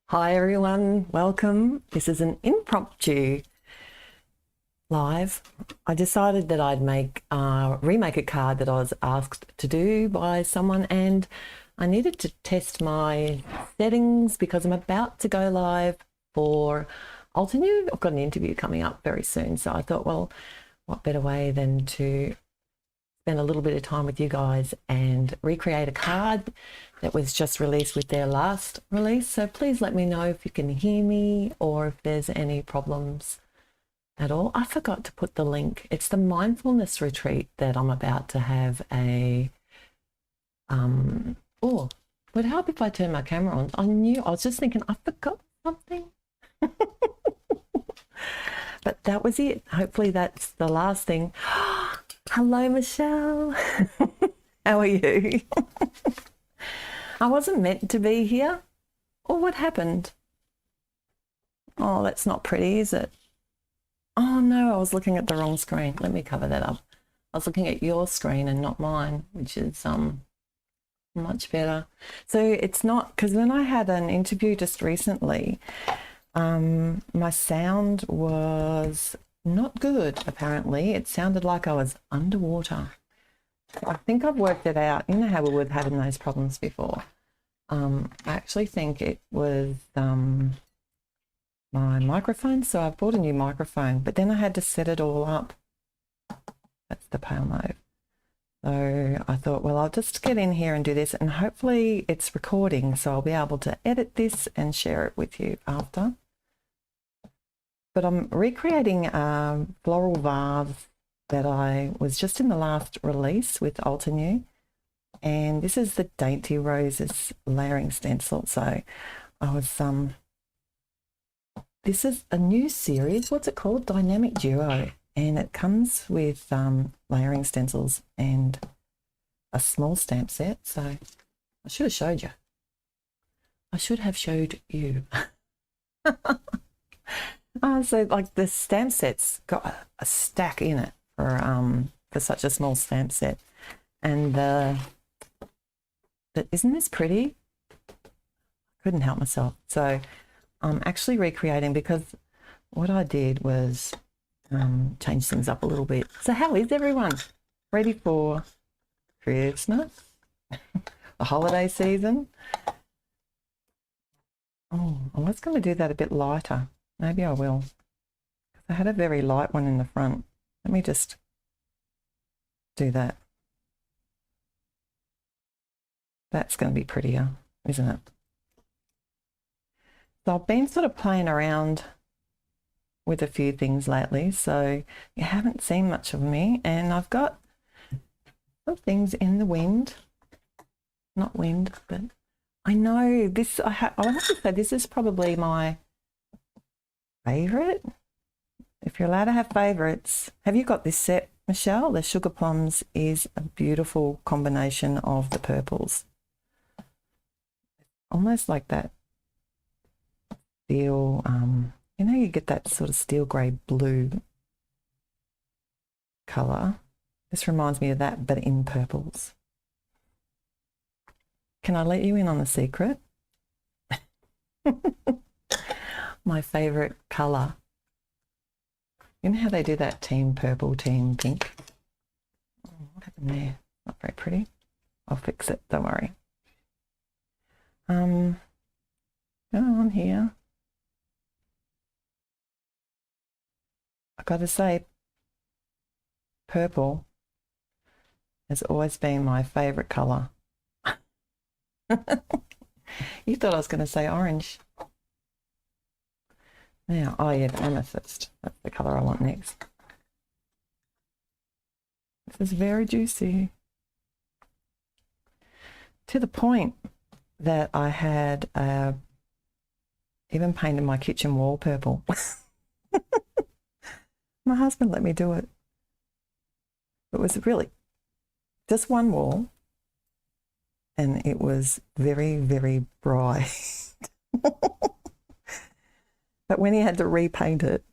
Hi everyone, welcome. This is an impromptu live. I decided that I'd remake a card that I was asked to do by someone, and I needed to test my settings because I'm about to go live for Altenew. I've got an interview coming up very soon, so I thought, well, what better way than to spend a little bit of time with you guys and recreate a card that was just released with their last release. So please let me know if you can hear me or if there's any problems at all. I forgot to put the link. It's the mindfulness retreat that I'm about to have oh, would it help if I turn my camera on? I was just thinking I forgot something. But that was it. Hopefully that's the last thing. Hello, Michelle. How are you? I wasn't meant to be here. Oh, what happened? Oh, that's not pretty, is it? Oh no, I was looking at the wrong screen. Let me cover that up. I was looking at your screen and not mine, which is much better. So it's not, because when I had an interview just recently, my sound was not good, apparently. It sounded like I was underwater. I think I've worked it out. You know how we were having those problems before. I actually think it was my microphone. So I bought a new microphone, but then I had to set it all up. That's the pale mauve. So I thought, well, I'll just get in here and do this, and hopefully it's recording, so I'll be able to edit this and share it with you after. But I'm recreating a floral vase that I was just in the last release with Altenew, and this is the Dainty Roses layering stencil. So I was this is a new series. What's it called? Dynamic Duo, and it comes with layering stencils and a small stamp set. So I should have showed you. I should have showed you. So like the stamp set's got a stack in it for such a small stamp set, and isn't this pretty? Couldn't help myself. So I'm actually recreating, because what I did was change things up a little bit. So how is everyone? Ready for Christmas? The holiday season? Oh, I was going to do that a bit lighter. Maybe I will. I had a very light one in the front. Let me just do that. That's going to be prettier, isn't it? So I've been sort of playing around with a few things lately, so you haven't seen much of me, and I've got some things in the wind. Not wind, but I know this, I have to say, this is probably my favourite. If you're allowed to have favourites. Have you got this set, Michelle? The Sugar Plums is a beautiful combination of the purples. Almost like that steel, you know, you get that sort of steel grey blue colour. This reminds me of that, but in purples. Can I let you in on a secret? My favourite colour. You know how they do that team purple, team pink? Oh, what happened there? Not very pretty. I'll fix it, don't worry. Go on here. I've got to say, purple has always been my favourite colour. You thought I was going to say orange. Now, oh yeah, the amethyst. That's the colour I want next. This is very juicy. To the point that I had even painted my kitchen wall purple. My husband let me do it. It was really just one wall, and it was very, very bright. But when he had to repaint it,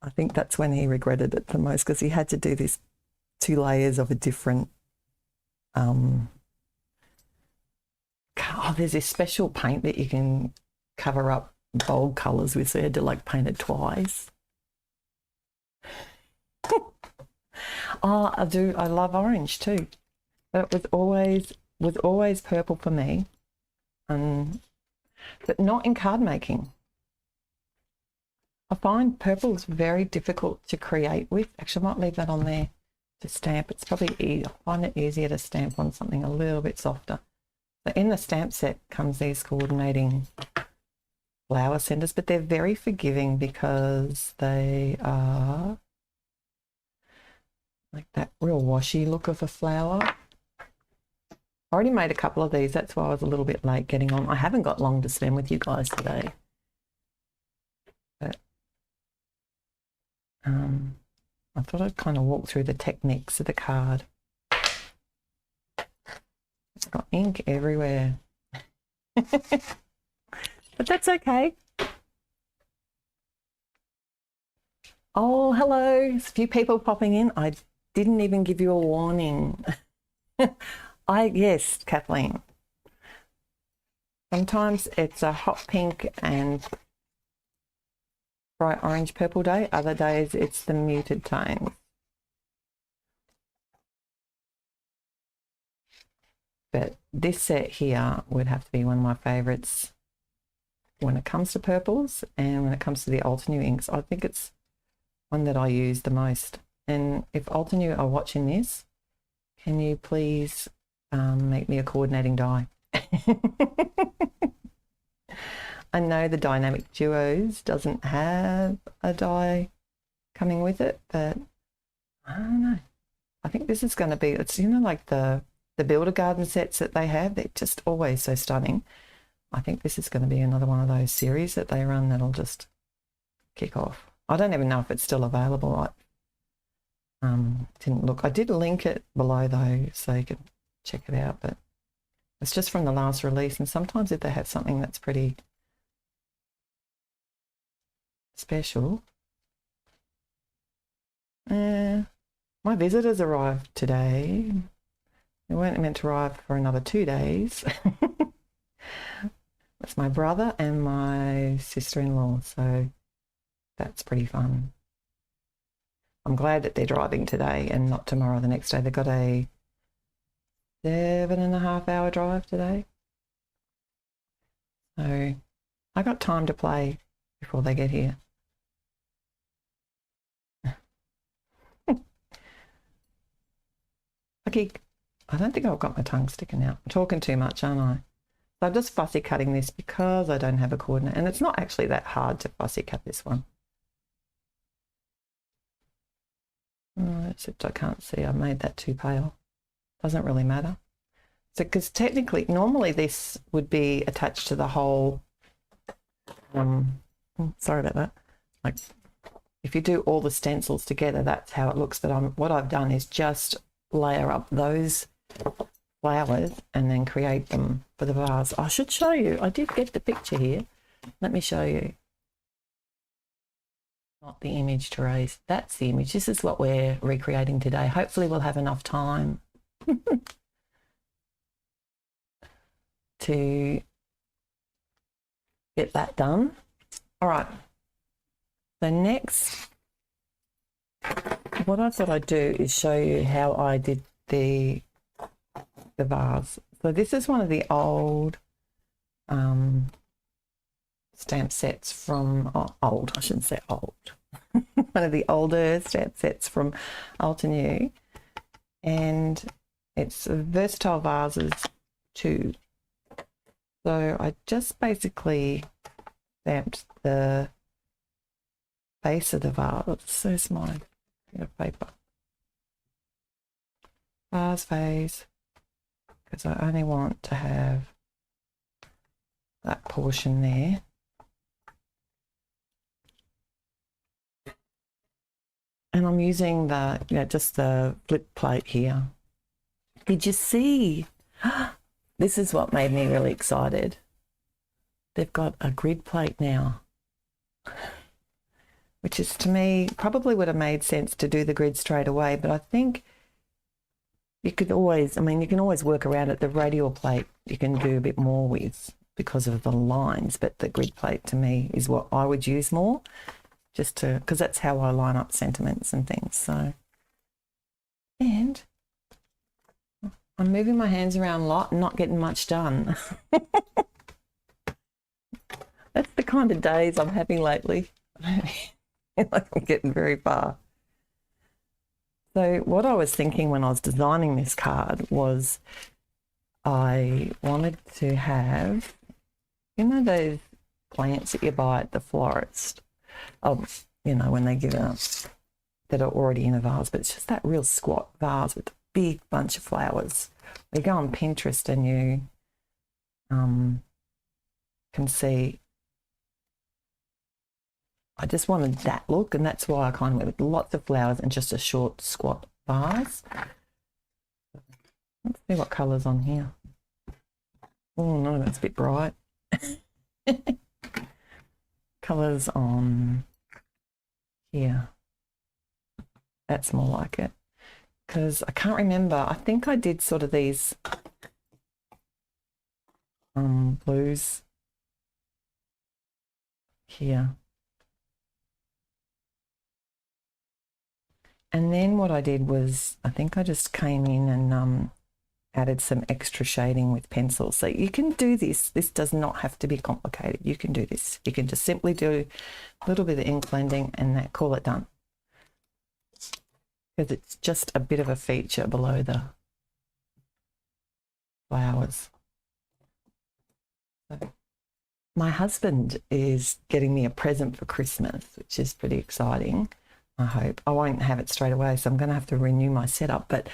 I think that's when he regretted it the most, because he had to do this 2 layers of a different there's this special paint that you can cover up bold colours with, so I had to like paint it twice. Oh, I do. I love orange too, but it was always purple for me, but not in card making. I find purple's very difficult to create with. Actually, I might leave that on there to stamp. It's probably I find it easier to stamp on something a little bit softer. So in the stamp set comes these coordinating flower centers, but they're very forgiving because they are like that real washy look of a flower. I already made a couple of these. That's why I was a little bit late getting on. I haven't got long to spend with you guys today. But I thought I'd kind of walk through the techniques of the card. It's got ink everywhere. But that's okay. Oh, hello. There's a few people popping in. I didn't even give you a warning. Yes, Kathleen. Sometimes it's a hot pink and bright orange purple day. Other days it's the muted tones. But this set here would have to be one of my favourites when it comes to purples and when it comes to the Altenew inks. I think it's one that I use the most. And if Altenew are watching this, can you please make me a coordinating die? I know the Dynamic Duos doesn't have a die coming with it, but I don't know. I think this is going to be, it's, you know, like the Builder Garden sets that they have. They're just always so stunning. I think this is going to be another one of those series that they run that'll just kick off. I don't even know if it's still available. I didn't look. I did link it below though, so you can check it out, but it's just from the last release, and sometimes if they have something that's pretty special. My visitors arrived today. They weren't meant to arrive for another 2 days. That's my brother and my sister-in-law, so that's pretty fun. I'm glad that they're driving today and not tomorrow, the next day. They've got a 7.5-hour drive today. So I got time to play before they get here. Okay, I don't think I've got my tongue sticking out. I'm talking too much, aren't I? So I'm just fussy cutting this because I don't have a coordinate, and it's not actually that hard to fussy cut this one. Except I can't see, I made that too pale. Doesn't really matter. So, because technically, normally this would be attached to the whole, sorry about that. Like, if you do all the stencils together, that's how it looks. But what I've done is just layer up those flowers and then create them for the vase. I should show you. I did get the picture here. Let me show you. Not the image, Therese. That's the image. This is what we're recreating today. Hopefully we'll have enough time to get that done. All right. So next, what I thought I'd do is show you how I did the vase. So this is one of the old stamp sets from, old, I shouldn't say old, one of the older stamp sets from Altenew, and it's versatile vases too. So I just basically stamped the base of the vase. It's so small, bit of paper. Vase, because I only want to have that portion there. And I'm using the, just the flip plate here. Did you see? This is what made me really excited. They've got a grid plate now, which is, to me, probably would have made sense to do the grid straight away, but I think you could always, you can always work around it. The radial plate you can do a bit more with. because of the lines, but the grid plate to me is what I would use more, just to, because that's how I line up sentiments and things. So, and I'm moving my hands around a lot and not getting much done. That's the kind of days I'm having lately. Like I'm getting very far. So what I was thinking when I was designing this card was I wanted to have, you know, those plants that you buy at the florist, you know, when they give out that are already in a vase, but it's just that real squat vase with a big bunch of flowers. You go on Pinterest and you can see. I just wanted that look, and that's why I kind of went with lots of flowers and just a short squat vase. Let's see what colour's on here. Oh no, that's a bit bright. Colours on here. That's more like it. Because I can't remember. I think I did sort of these blues here. And then what I did was, I think I just came in and added some extra shading with pencils. So you can do this. This does not have to be complicated. You can do this. You can just simply do a little bit of ink blending and call it done. Because it's just a bit of a feature below the flowers. So my husband is getting me a present for Christmas, which is pretty exciting. I hope. I won't have it straight away, so I'm going to have to renew my setup, but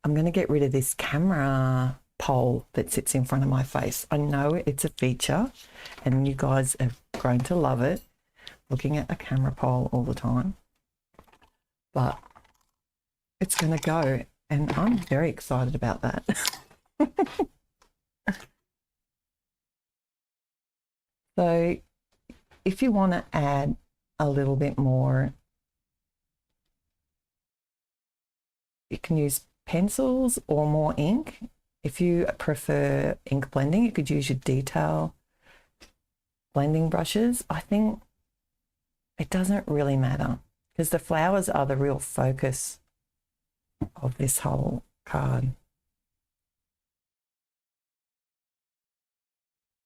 I'm going to get rid of this camera pole that sits in front of my face. I know it's a feature and you guys have grown to love it, looking at a camera pole all the time, but it's going to go and I'm very excited about that. So if you want to add a little bit more, you can use pencils or more ink. If you prefer ink blending, you could use your detail blending brushes. I think it doesn't really matter because the flowers are the real focus of this whole card.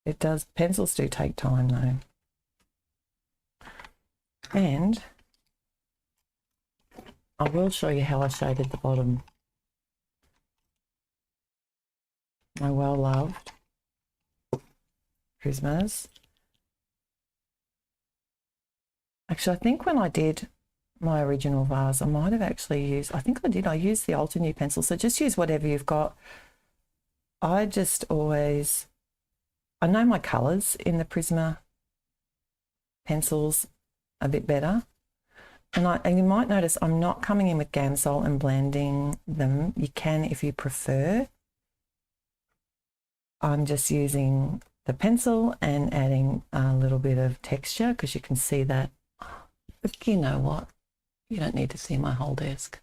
It does, pencils do take time though. And I will show you how I shaded the bottom. My well-loved Prismas. Actually, I think when I did my original vase, I might have actually used, I think I did, I used the Altenew pencil. So just use whatever you've got. I just always, I know my colours in the Prisma pencils a bit better. And you might notice I'm not coming in with Gamsol and blending them. You can if you prefer. I'm just using the pencil and adding a little bit of texture because you can see that. But you know what? You don't need to see my whole desk.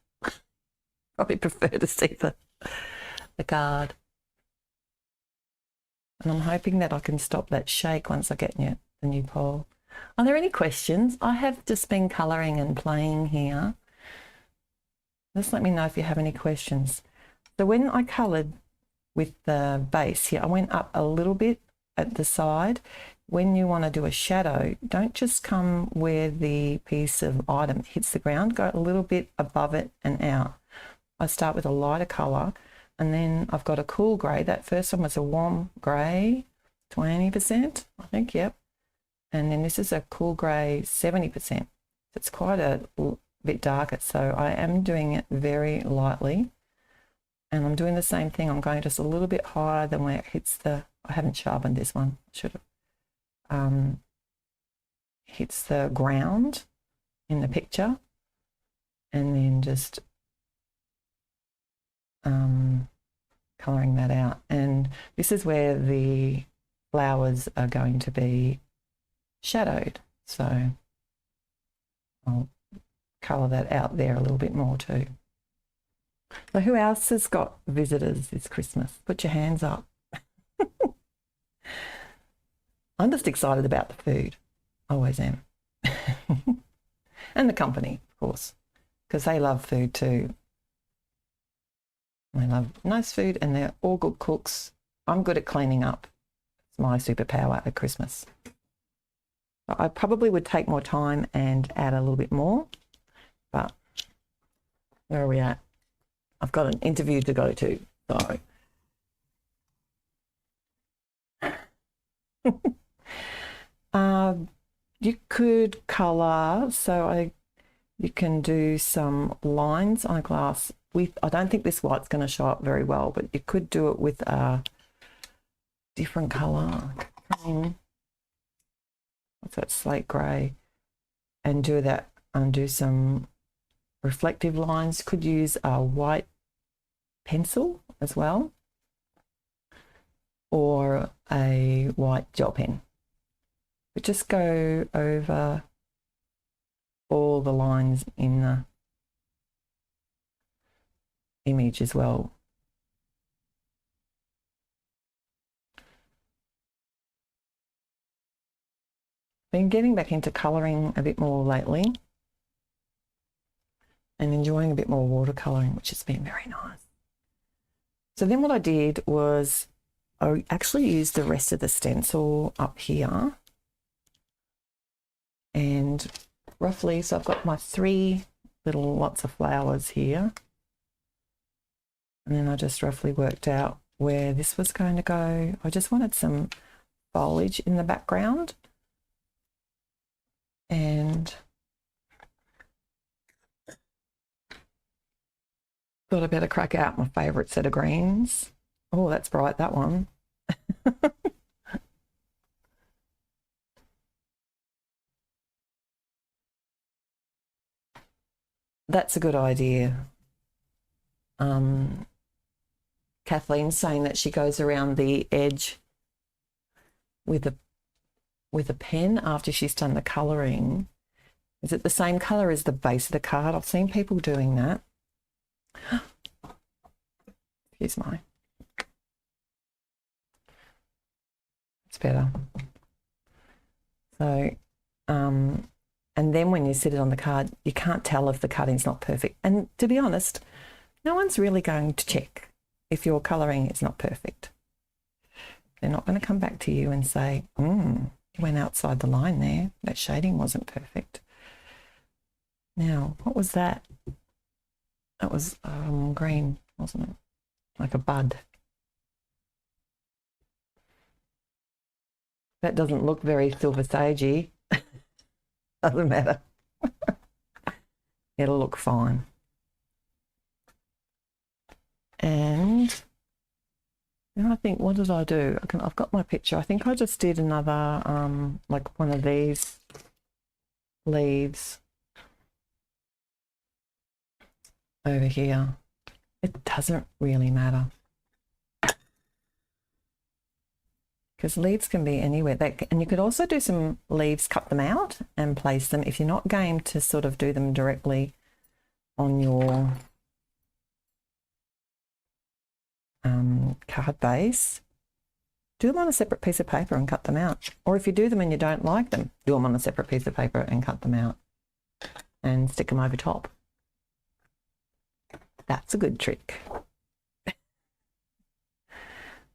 Probably prefer to see the card. And I'm hoping that I can stop that shake once I get the new pole. Are there any questions? I have just been colouring and playing here. Just let me know if you have any questions. So when I coloured with the base here, I went up a little bit at the side. When you want to do a shadow, don't just come where the piece of item hits the ground. Go a little bit above it and out. I start with a lighter colour and then I've got a cool grey. That first one was a warm grey, 20%, I think, yep. And then this is a cool grey, 70%. It's quite a bit darker, so I am doing it very lightly. And I'm doing the same thing. I'm going just a little bit higher than where it hits the, I haven't sharpened this one, should have. Hits the ground in the picture. And then just colouring that out. And this is where the flowers are going to be shadowed, so I'll colour that out there a little bit more too. So who else has got visitors this Christmas? Put your hands up. I'm just excited about the food. I always am. And the company, of course, because they love food too. They love nice food and they're all good cooks. I'm good at cleaning up. It's my superpower at Christmas. I probably would take more time and add a little bit more, but where are we at? I've got an interview to go to, so. You could colour, so you can do some lines on a glass with, I don't think this white's going to show up very well, but you could do it with a different colour. What's that, slate grey, and do that and do some reflective lines. Could use a white pencil as well, or a white gel pen. But just go over all the lines in the image as well. Been getting back into colouring a bit more lately and enjoying a bit more watercolouring, which has been very nice. So then what I did was I actually used the rest of the stencil up here, and roughly, so I've got my 3 little lots of flowers here, and then I just roughly worked out where this was going to go. I just wanted some foliage in the background, and thought I better crack out my favourite set of greens. Oh, that's bright, that one. That's a good idea. Kathleen's saying that she goes around the edge with a pen after she's done the colouring. Is it the same colour as the base of the card? I've seen people doing that. Here's mine. It's better. So, and then when you sit it on the card, you can't tell if the cutting's not perfect. And to be honest, no one's really going to check if your colouring is not perfect. They're not going to come back to you and say, you went outside the line there. That shading wasn't perfect. Now, what was that? That was green, wasn't it? Like a bud. That doesn't look very Silver Sagey. Doesn't matter. It'll look fine. And then I think, what did I do? I've got my picture. I think I just did another, like one of these leaves over here. It doesn't really matter, because leaves can be anywhere. And you could also do some leaves, cut them out and place them if you're not game to sort of do them directly on your card base. Do them on a separate piece of paper and cut them out. Or if you do them and you don't like them, do them on a separate piece of paper and cut them out and stick them over top. That's a good trick.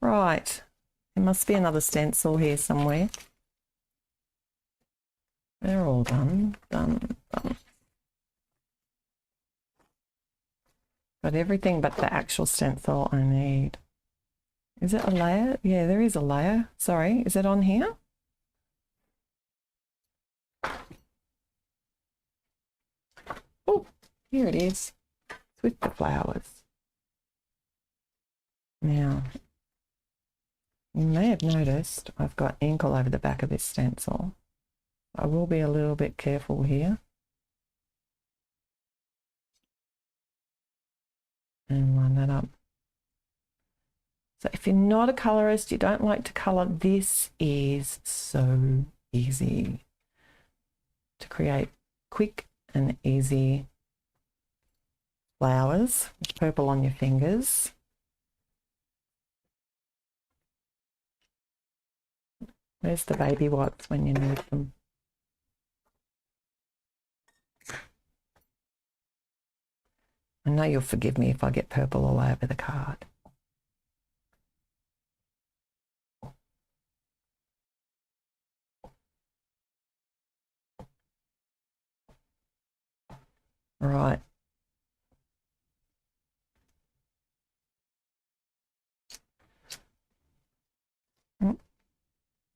Right. There must be another stencil here somewhere. They're all done. Got everything but the actual stencil I need. Is it a layer? Yeah, there is a layer. Sorry, is it on here? Oh, here it is. It's with the flowers. Now, you may have noticed I've got ink all over the back of this stencil. I will be a little bit careful here. And line that up. So if you're not a colorist, you don't like to color, this is so easy to create quick and easy flowers with purple on your fingers. Where's the baby wipes when you need them? I know you'll forgive me if I get purple all over the card. Right.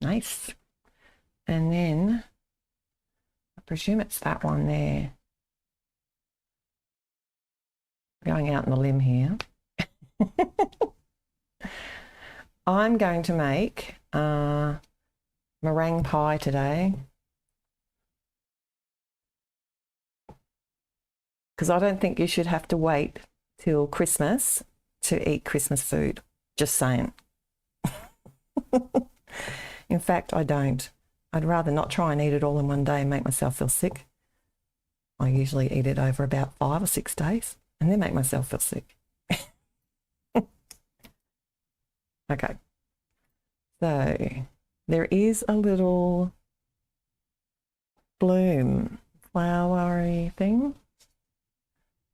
Nice. And then I presume it's that one there. Going out on a limb here. I'm going to make meringue pie today, because I don't think you should have to wait till Christmas to eat Christmas food. Just saying. In fact, I don't. I'd rather not try and eat it all in one day and make myself feel sick. I usually eat it over about 5 or 6 days and then make myself feel sick. Okay. So there is a little bloom flowery thing.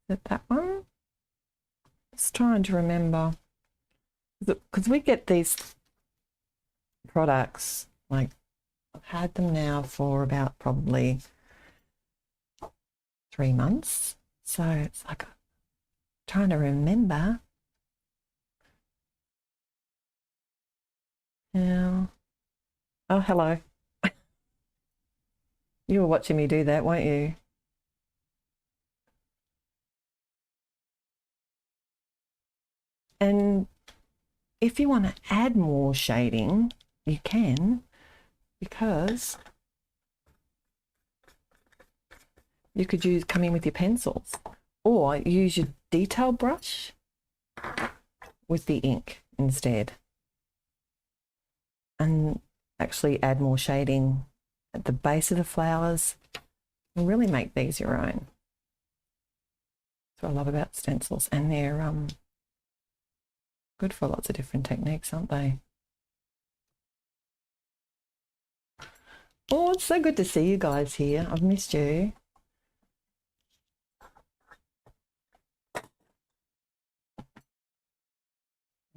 Is it that one? Just trying to remember. Because we get these products, like I've had them now for about probably 3 months. So it's like trying to remember. Now, oh, hello. You were watching me do that, weren't you? And if you want to add more shading, you can, because you could come in with your pencils or use your detail brush with the ink instead and actually add more shading at the base of the flowers and really make these your own. That's what I love about stencils, and they're good for lots of different techniques, aren't they? Oh, it's so good to see you guys here. I've missed you.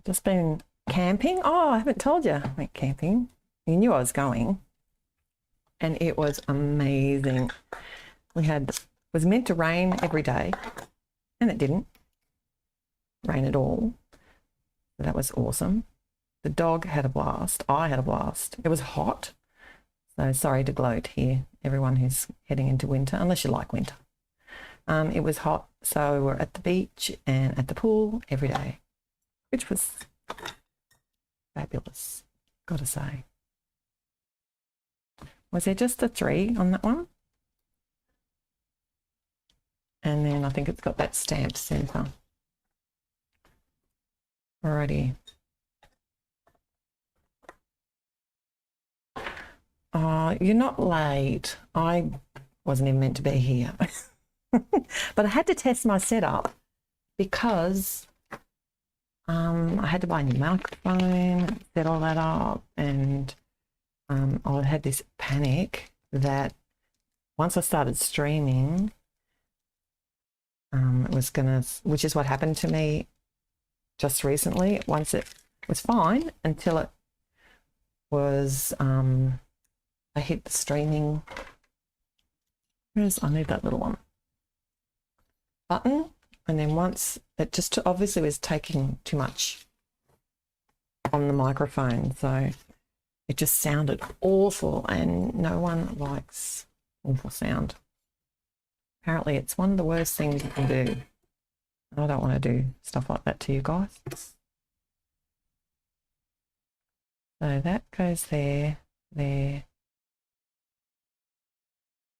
Just been camping. Oh, I haven't told you. I went camping. You knew I was going. And it was amazing. It was meant to rain every day, and it didn't rain at all. So that was awesome. The dog had a blast. I had a blast. It was hot. So sorry to gloat here, everyone who's heading into winter, unless you like winter. It was hot, so we're at the beach and at the pool every day, which was fabulous, gotta say. Was there just a 3 on that one? And then I think it's got that stamped centre. Alrighty. You're not late. I wasn't even meant to be here. But I had to test my setup because I had to buy a new microphone, set all that up, and I had this panic that once I started streaming, it was gonna, which is what happened to me just recently. Once it was fine until it was, I hit the streaming. I need that little one button, and then once it just obviously was taking too much on the microphone, so it just sounded awful, and no one likes awful sound. Apparently it's one of the worst things you can do. I don't want to do stuff like that to you guys. So that goes there, there,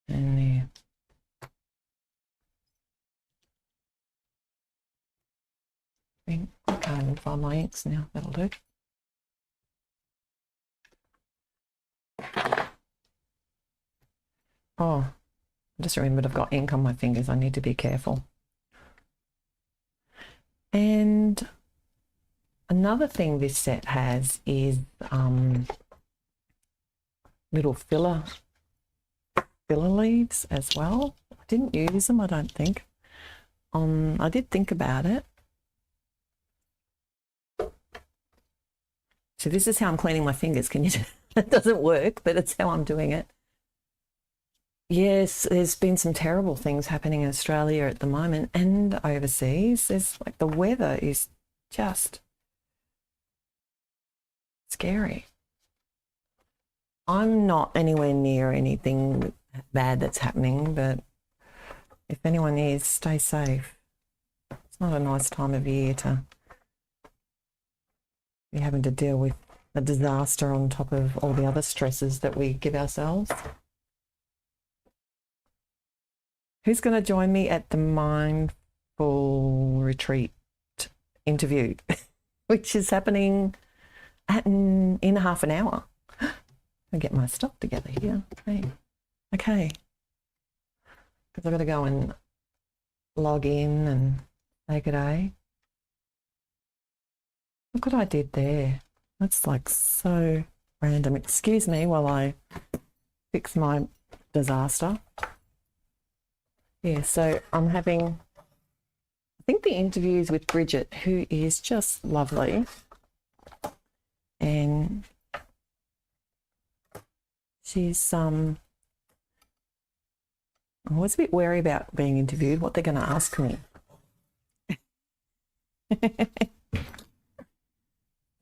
and there. I can't even find my inks now. That'll do. Oh, I just remembered I've got ink on my fingers. I need to be careful. And another thing this set has is little filler leaves as well. I didn't use them, I don't think. I did think about it. So this is how I'm cleaning my fingers. Can you? It doesn't work, but it's how I'm doing it. Yes, there's been some terrible things happening in Australia at the moment and overseas. There's like the weather is just scary. I'm not anywhere near anything bad that's happening, but if anyone is, stay safe. It's not a nice time of year to be having to deal with a disaster on top of all the other stresses that we give ourselves. Who's going to join me at the Mindful Retreat interview, which is happening in half an hour? I'll get my stuff together here. Okay. Because I've got to go and log in and say good day. Look what I did there. That's like so random. Excuse me while I fix my disaster. Yeah, so I'm having, I think the interviews with Bridget, who is just lovely. And she's, I was a bit wary about being interviewed, what they're going to ask me.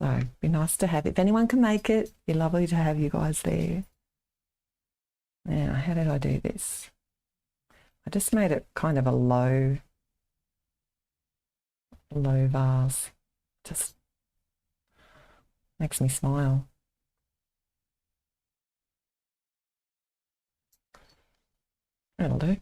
So it'd be nice to have, if anyone can make it, it'd be lovely to have you guys there. Now, how did I do this? I just made it kind of a low vase. Just makes me smile. That'll do.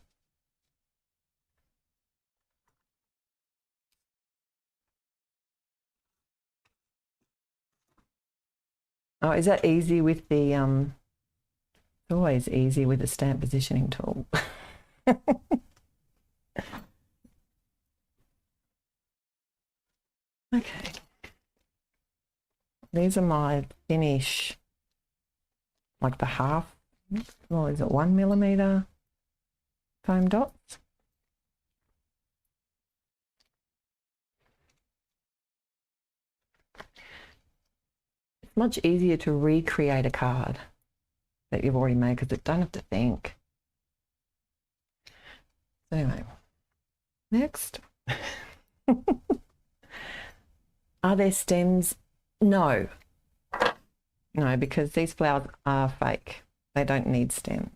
Oh, is that easy with the, it's always easy with the stamp positioning tool. Okay. These are my finish, like the half, well, is it 1 millimeter foam dots? It's much easier to recreate a card that you've already made because you don't have to think. So anyway, next. Are there stems? No. No, because these flowers are fake. They don't need stems.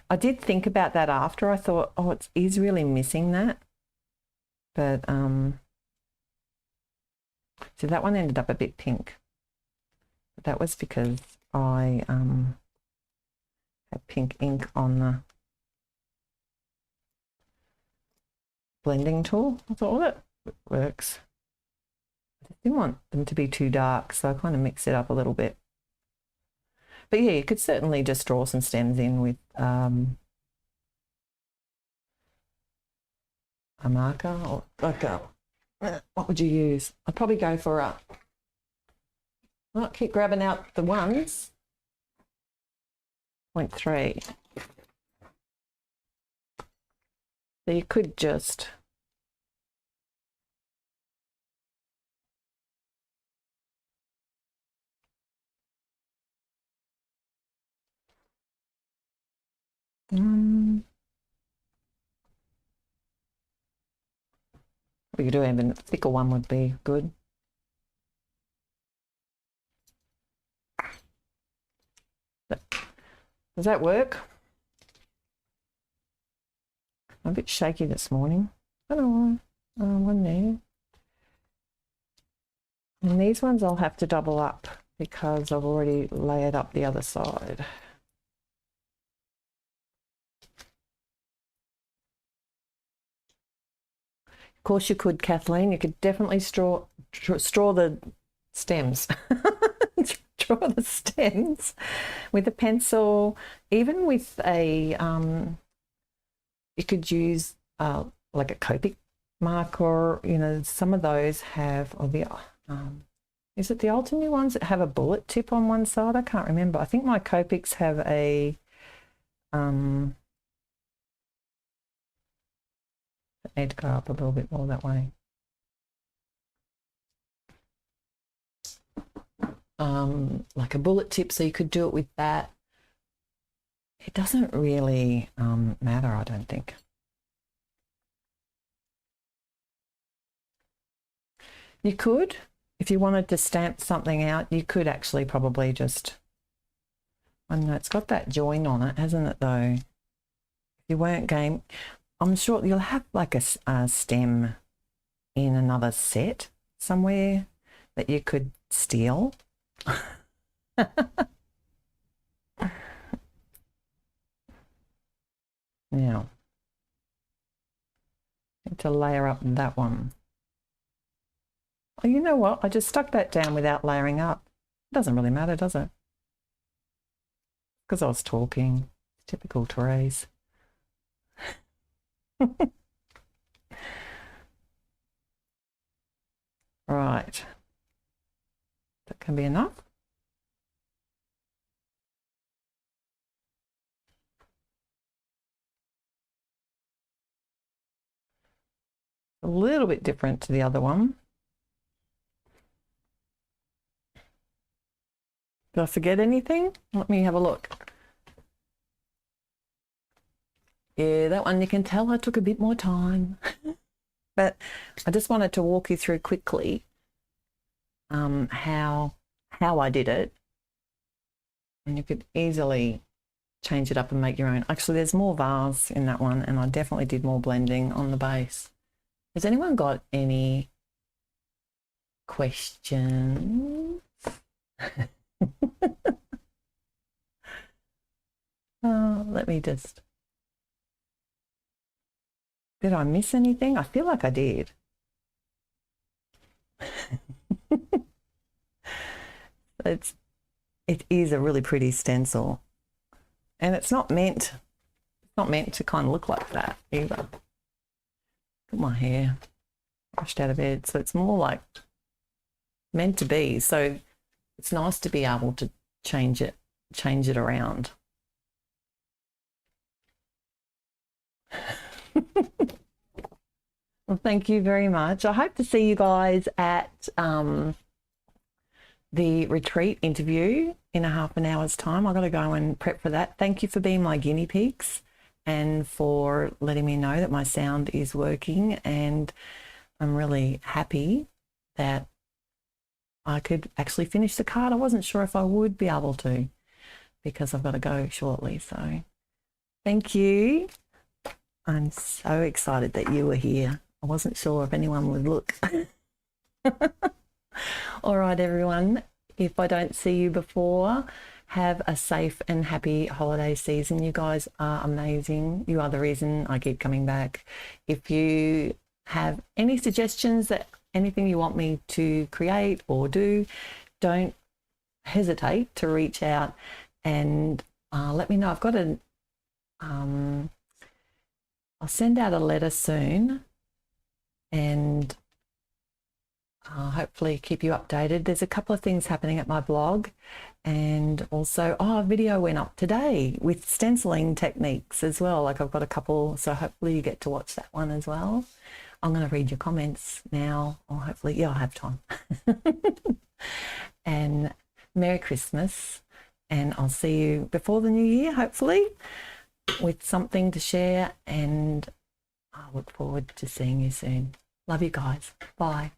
I did think about that after. I thought, oh, it is really missing that. But, so that one ended up a bit pink. But that was because I had pink ink on the blending tool. I thought, well, that works. I didn't want them to be too dark, so I kind of mixed it up a little bit. But yeah, you could certainly just draw some stems in with a marker or like a, what would you use? I'd probably go for a, I'll keep grabbing out the ones. 0.3. So you could just we could do even a thicker one would be good. Does that work? I'm a bit shaky this morning. I don't know, one there. And these ones I'll have to double up because I've already layered up the other side. Of course you could, Kathleen. You could definitely straw the stems. Draw the stems with a pencil, even with a you could use like a Copic marker. You know, some of those have, or the Is it the Altenew ones that have a bullet tip on one side? I can't remember. I think my Copics have a I need to go up a little bit more that way. Like a bullet tip, so you could do it with that. It doesn't really matter, I don't think. You could, if you wanted to stamp something out, you could actually probably just, I know it's got that join on it, hasn't it though? If you weren't game, I'm sure you'll have like a stem in another set somewhere that you could steal. Now, need to layer up that one. Oh, you know what? I just stuck that down without layering up. It doesn't really matter, does it? Because I was talking. Typical Therese. Right. That can be enough. A little bit different to the other one. Did I forget anything? Let me have a look. Yeah, that one you can tell I took a bit more time. But I just wanted to walk you through quickly how I did it. And you could easily change it up and make your own. Actually, there's more vase in that one, and I definitely did more blending on the base. Has anyone got any questions? Let me just... Did I miss anything? I feel like I did. It is a really pretty stencil, and it's not meant to kind of look like that either. Look at my hair brushed out of bed, so it's more like meant to be. So it's nice to be able to change it around. Well, thank you very much. I hope to see you guys at the retreat interview in a half an hour's time. I've got to go and prep for that. Thank you for being my guinea pigs and for letting me know that my sound is working, and I'm really happy that I could actually finish the card. I wasn't sure if I would be able to because I've got to go shortly. So thank you. I'm so excited that you were here. I wasn't sure if anyone would look. All right, everyone. If I don't see you before, have a safe and happy holiday season. You guys are amazing. You are the reason I keep coming back. If you have any suggestions, that anything you want me to create or do, don't hesitate to reach out and let me know. I've got I'll send out a letter soon, and hopefully keep you updated. There's a couple of things happening at my blog, and also a video went up today with stenciling techniques as well. Like I've got a couple, so hopefully you get to watch that one as well. I'm going to read your comments now, or hopefully, yeah, I'll have time. And Merry Christmas, and I'll see you before the new year, hopefully, with something to share, and I look forward to seeing you soon. Love you guys. Bye.